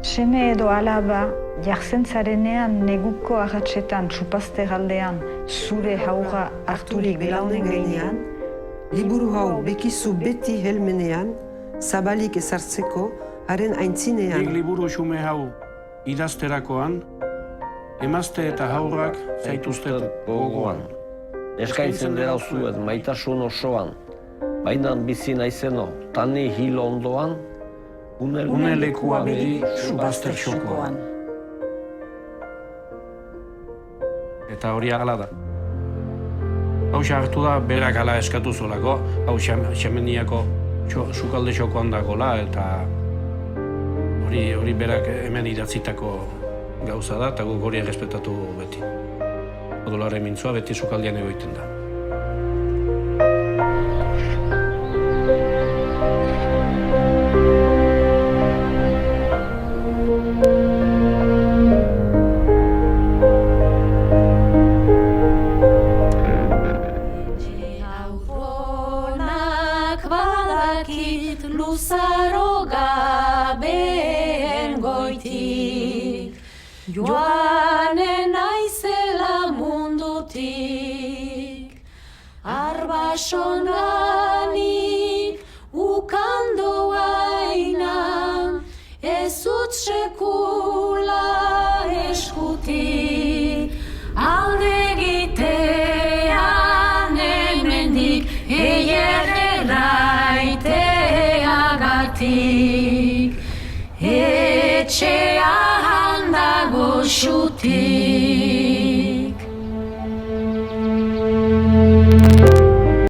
Seme edo alaba, jartzen zarenean neguko ahatsetan supazte galdean zure haurra harturik belaunen gainean, liburu hau bekizu beti helmenean, zabalik ezartzeko, haren aintzinean. Nik liburu xume hau idazterakoan, emazte eta haurrak zaituztet gogoan. Eskaintzen dira zuet maitasun osoan, bainan bizi naizeno, tani hilo ondoan, une lekua bedi supazter xokoan. Eta hori agala da. Hau hartu da berak ala eskatu zolako, hau xameniako sukalde xokoan dagoela, eta hori berak hemen idatzitako gauza da, eta guk hori errespetatu beti. Odolare mintzua beti sukaldean egoiten da. Luzaro gabeen goitik, joanen naizela mundutik, arbasonanik ukando aina, ez ut sekula eskutik, alde egitean hemendik etxean dago xutik.